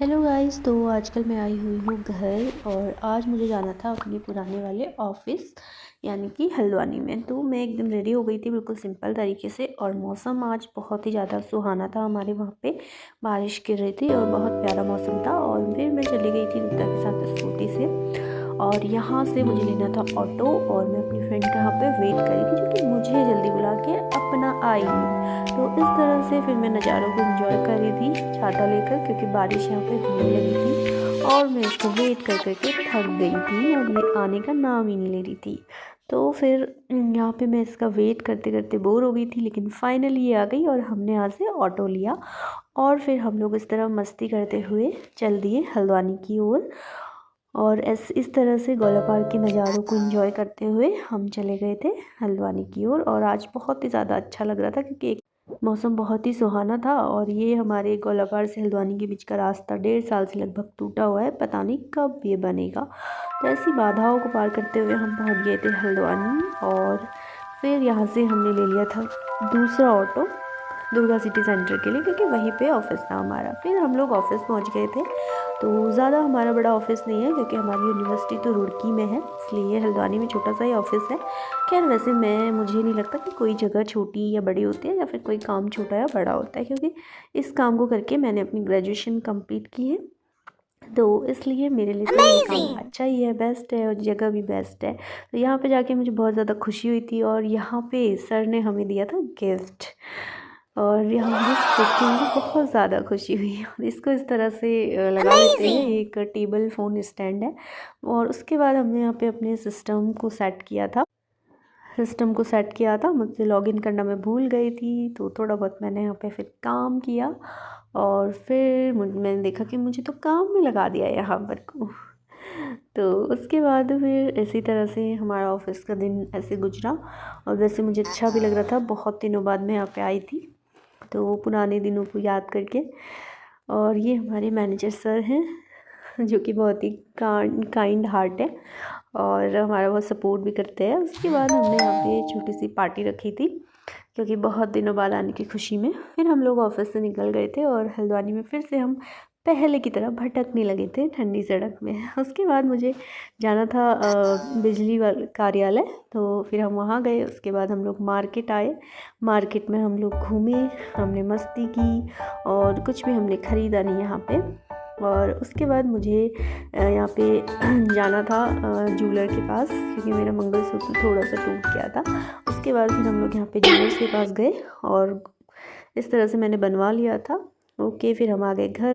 Hello guys. तो आजकल मैं आई हुई हूँ घर और आज मुझे जाना था अपने पुराने वाले ऑफिस यानी कि हल्द्वानी में। तो मैं एकदम रेडी हो गई थी बिल्कुल सिंपल तरीके से और मौसम आज बहुत ही ज़्यादा सुहाना था। हमारे वहाँ पे बारिश गिर रही थी और बहुत प्यारा मौसम था। और फिर मैं चली गई थी दीदा के साथ स्कूटी से और यहाँ से मुझे लेना था ऑटो और मैं अपनी फ्रेंड के यहाँ पे वेट कर रही थी जो कि मुझे जल्दी बुला के अपना आई। तो इस तरह से फिर मैं नज़ारों को एंजॉय कर रही थी छाता लेकर, क्योंकि बारिश यहाँ पे होने लगी थी और मैं इसको वेट कर करके थक गई थी और ये आने का नाम ही नहीं ले रही थी। तो फिर यहाँ पे मैं इसका वेट करते करते बोर हो गई थी, लेकिन फाइनली ये आ गई और हमने यहाँ से ऑटो लिया और फिर हम लोग इस तरह मस्ती करते हुए चल दिए हल्द्वानी की ओर। और इस तरह से गोला पार्क के नज़ारों को एंजॉय करते हुए हम चले गए थे हल्द्वानी की ओर। और आज बहुत ही ज़्यादा अच्छा लग रहा था क्योंकि मौसम बहुत ही सुहाना था। और ये हमारे गोलापार से हल्द्वानी के बीच का रास्ता 1.5 साल से लगभग टूटा हुआ है, पता नहीं कब ये बनेगा। तो ऐसी बाधाओं को पार करते हुए हम पहुंच गए थे हल्द्वानी और फिर यहाँ से हमने ले लिया था दूसरा ऑटो दुर्गा सिटी सेंटर के लिए, क्योंकि वहीं पे ऑफिस था हमारा। फिर हम लोग ऑफिस पहुंच गए थे। तो ज़्यादा हमारा बड़ा ऑफिस नहीं है क्योंकि हमारी यूनिवर्सिटी तो रुड़की में है, इसलिए हल्द्वानी में छोटा सा ही ऑफिस है। खैर वैसे मुझे नहीं लगता कि कोई जगह छोटी या बड़ी होती है या फिर कोई काम छोटा या बड़ा होता है, क्योंकि इस काम को करके मैंने अपनी ग्रेजुएशन कंप्लीट की है। तो इसलिए मेरे लिए तो ये काम अच्छा ही है, बेस्ट है और जगह भी बेस्ट है। तो यहाँ पे जाके मुझे बहुत ज़्यादा खुशी हुई थी और यहाँ पे सर ने हमें दिया था गिफ्ट और यहाँ गिफ्ट देख के मुझे बहुत ज़्यादा खुशी हुई। और इसको इस तरह से लगा लेते हैं, एक टेबल फ़ोन स्टैंड है। और उसके बाद हमने यहाँ पे अपने सिस्टम को सेट किया था। मुझसे लॉगिन करना मैं भूल गई थी, तो थोड़ा बहुत मैंने यहाँ पे फिर काम किया और फिर मैंने देखा कि मुझे तो काम में लगा दिया यहाँ पर को। तो उसके बाद फिर इसी तरह से हमारा ऑफिस का दिन ऐसे गुजरा। और वैसे मुझे अच्छा भी लग रहा था, बहुत दिनों बाद मैं यहाँ पे आई थी तो पुराने दिनों को याद करके। और ये हमारे मैनेजर सर हैं जो कि बहुत ही काइंड हार्ट है और हमारा बहुत सपोर्ट भी करते हैं। उसके बाद हमने यहाँ पे छोटी सी पार्टी रखी थी क्योंकि बहुत दिनों बाद आने की खुशी में। फिर हम लोग ऑफिस से निकल गए थे और हल्द्वानी में फिर से हम पहले की तरह भटकने लगे थे ठंडी सड़क में। उसके बाद मुझे जाना था बिजली वाले कार्यालय, तो फिर हम वहाँ गए। उसके बाद हम लोग मार्केट आए, मार्केट में हम लोग घूमे, हमने मस्ती की और कुछ भी हमने ख़रीदा नहीं यहाँ पे। और उसके बाद मुझे यहाँ पे जाना था जूलर के पास, क्योंकि मेरा मंगलसूत्र थोड़ा सा टूट गया था। उसके बाद फिर हम लोग यहाँ पे जूलर्स के पास गए और इस तरह से मैंने बनवा लिया था। ओके, फिर हम आ गए घर।